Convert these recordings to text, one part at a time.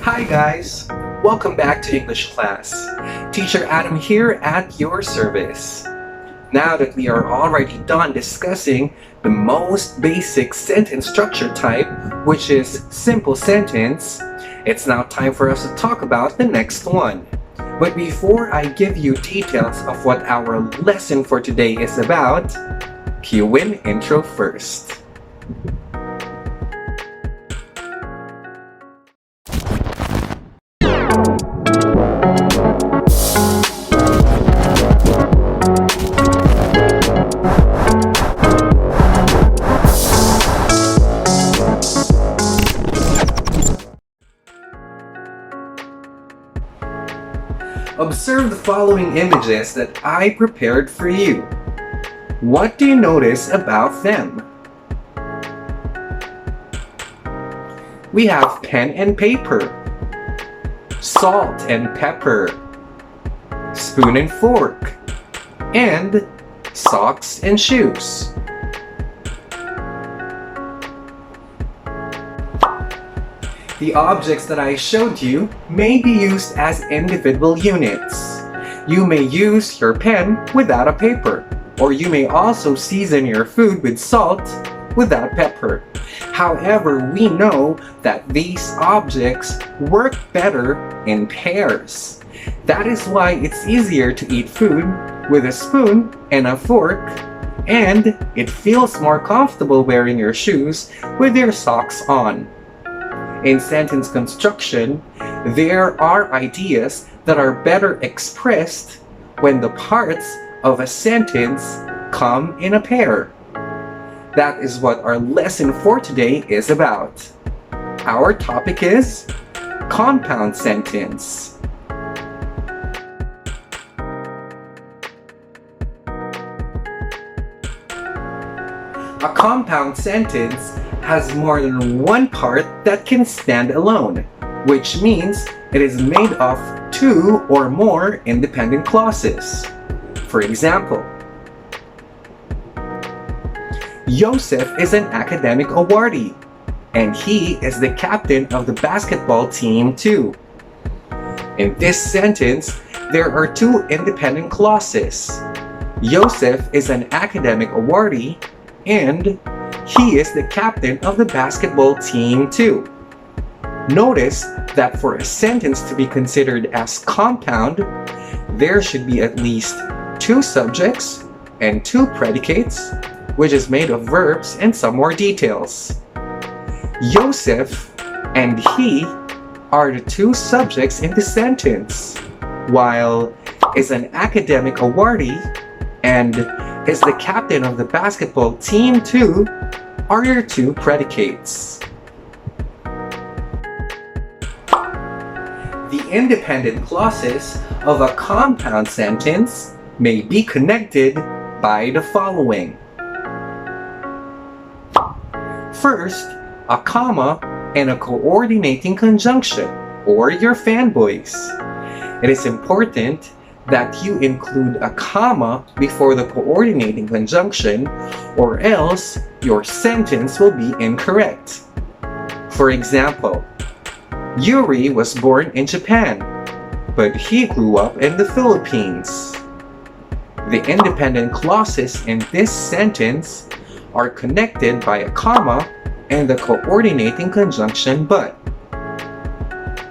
Hi guys! Welcome back to English class. Teacher Adam here at your service. Now that we are already done discussing the most basic sentence structure type, which is simple sentence, it's now time for us to talk about the next one. But before I give you details of what our lesson for today is about, cue in intro first. Observe the following images that I prepared for you. What do you notice about them? We have pen and paper, salt and pepper, spoon and fork, and socks and shoes. The objects that I showed you may be used as individual units. You may use your pen without a paper, or you may also season your food with salt without pepper. However, we know that these objects work better in pairs. That is why it's easier to eat food with a spoon and a fork, and it feels more comfortable wearing your shoes with your socks on. In sentence construction, there are ideas that are better expressed when the parts of a sentence come in a pair. That is what our lesson for today is about. Our topic is compound sentence. A compound sentence has more than one part that can stand alone, which means it is made of two or more independent clauses. For example, Joseph is an academic awardee, and he is the captain of the basketball team too. In this sentence, there are two independent clauses. Joseph is an academic awardee, and he is the captain of the basketball team too. Notice that for a sentence to be considered as compound, there should be at least two subjects and two predicates, which is made of verbs and some more details. Joseph and he are the two subjects in the sentence, while is an academic awardee and is the captain of the basketball team too are your two predicates. The independent clauses of a compound sentence may be connected by the following. First, a comma and a coordinating conjunction, or your fanboys. It is important that you include a comma before the coordinating conjunction, or else your sentence will be incorrect. For example, Yuri was born in Japan, but he grew up in the Philippines. The independent clauses in this sentence are connected by a comma and the coordinating conjunction but.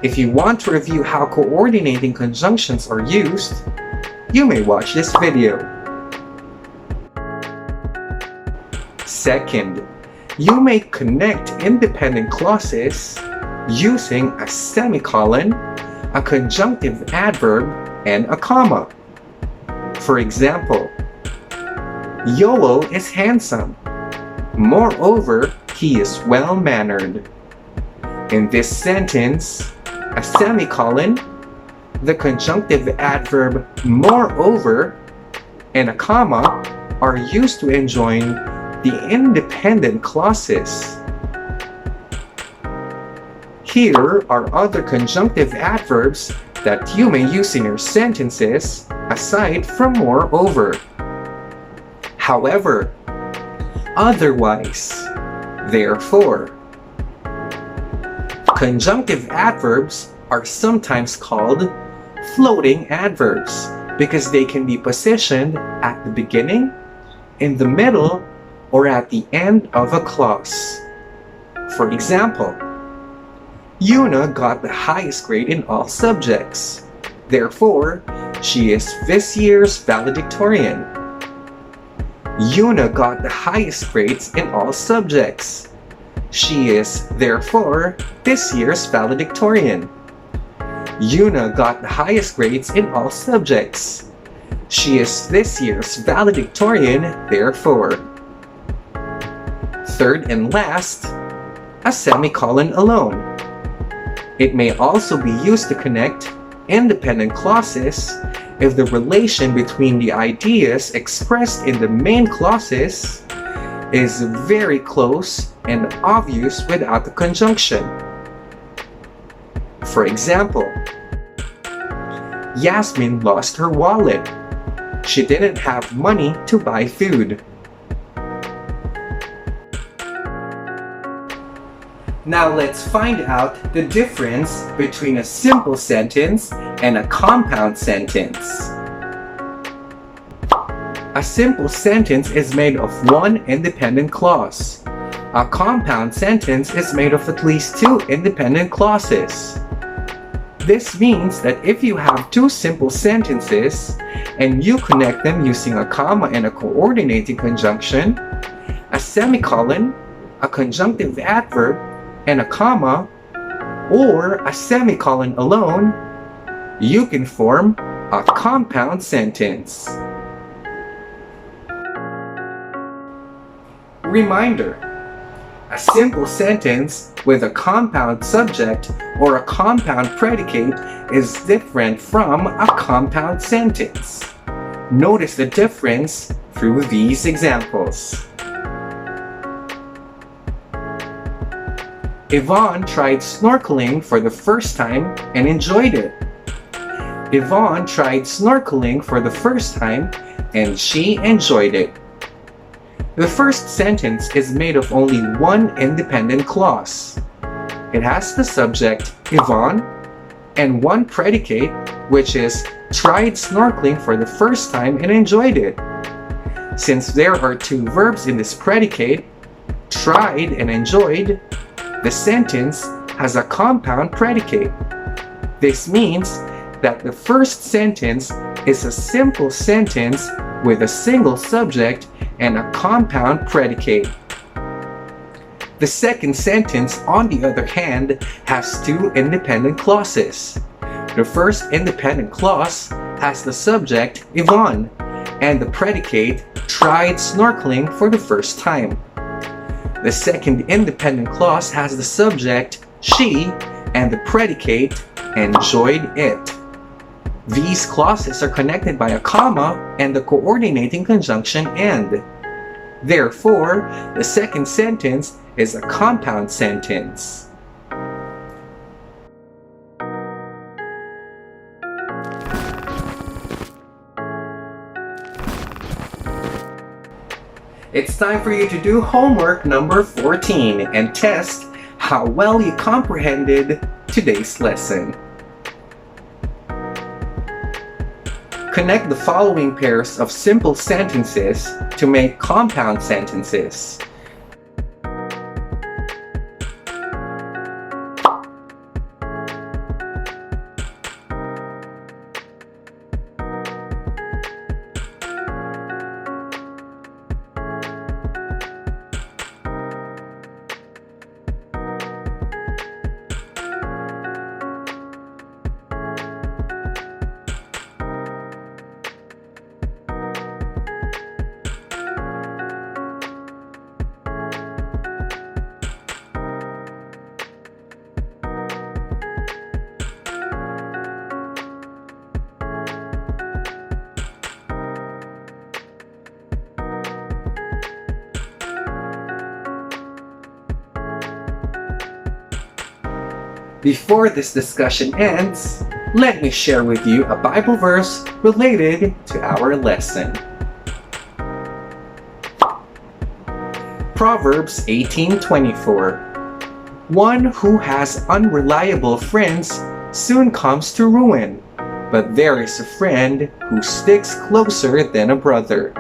If you want to review how coordinating conjunctions are used, you may watch this video. Second, you may connect independent clauses using a semicolon, a conjunctive adverb, and a comma. For example, Yolo is handsome. Moreover, he is well-mannered. In this sentence, a semicolon, the conjunctive adverb moreover, and a comma are used to enjoin the independent clauses. Here are other conjunctive adverbs that you may use in your sentences aside from moreover. However, otherwise, therefore. Conjunctive adverbs are sometimes called floating adverbs because they can be positioned at the beginning, in the middle, or at the end of a clause. For example, Yuna got the highest grade in all subjects. Therefore, she is this year's valedictorian. Yuna got the highest grades in all subjects. She is, therefore, this year's valedictorian. Yuna got the highest grades in all subjects. She is this year's valedictorian, therefore. Third and last, a semicolon alone. It may also be used to connect independent clauses if the relation between the ideas expressed in the main clauses is very close and obvious without the conjunction. For example, Yasmin lost her wallet. She didn't have money to buy food. Now let's find out the difference between a simple sentence and a compound sentence. A simple sentence is made of one independent clause. A compound sentence is made of at least two independent clauses. This means that if you have two simple sentences and you connect them using a comma and a coordinating conjunction, a semicolon, a conjunctive adverb, and a comma, or a semicolon alone, you can form a compound sentence. Reminder: a simple sentence with a compound subject or a compound predicate is different from a compound sentence. Notice the difference through these examples. Yvonne tried snorkeling for the first time and enjoyed it. Yvonne tried snorkeling for the first time and she enjoyed it. The first sentence is made of only one independent clause. It has the subject Yvonne and one predicate, which is tried snorkeling for the first time and enjoyed it. Since there are two verbs in this predicate, tried and enjoyed, the sentence has a compound predicate. This means that the first sentence is a simple sentence with a single subject and a compound predicate. The second sentence, on the other hand, has two independent clauses. The first independent clause has the subject Yvonne and the predicate tried snorkeling for the first time. The second independent clause has the subject she and the predicate enjoyed it. These clauses are connected by a comma and the coordinating conjunction and. Therefore, the second sentence is a compound sentence. It's time for you to do homework number 14 and test how well you comprehended today's lesson. Connect the following pairs of simple sentences to make compound sentences. Before this discussion ends, let me share with you a Bible verse related to our lesson. Proverbs 18:24. One who has unreliable friends soon comes to ruin, but there is a friend who sticks closer than a brother.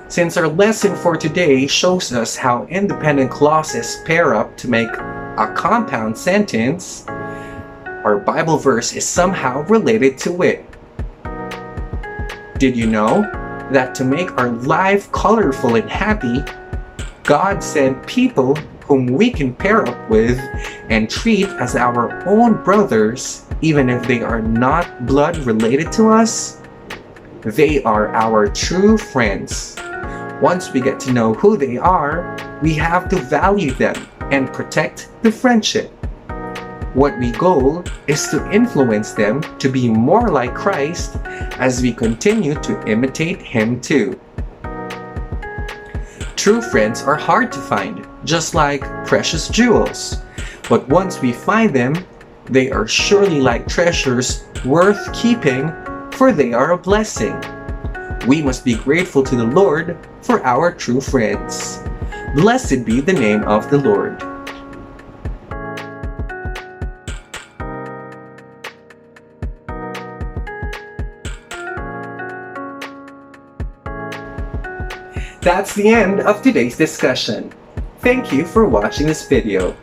Since our lesson for today shows us how independent clauses pair up to make a compound sentence, our Bible verse is somehow related to it. Did you know that to make our life colorful and happy, God sent people whom we can pair up with and treat as our own brothers, even if they are not blood related to us? They are our true friends. Once we get to know who they are, we have to value them and protect the friendship. What we goal is to influence them to be more like Christ as we continue to imitate Him too. True friends are hard to find, just like precious jewels. But once we find them, they are surely like treasures worth keeping, for they are a blessing. We must be grateful to the Lord for our true friends. Blessed be the name of the Lord. That's the end of today's discussion. Thank you for watching this video.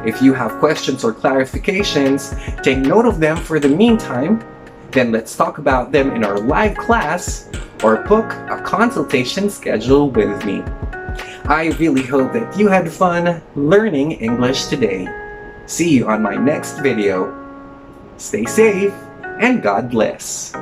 If you have questions or clarifications, take note of them for the meantime. Then let's talk about them in our live class or book a consultation schedule with me. I really hope that you had fun learning English today. See you on my next video. Stay safe and God bless.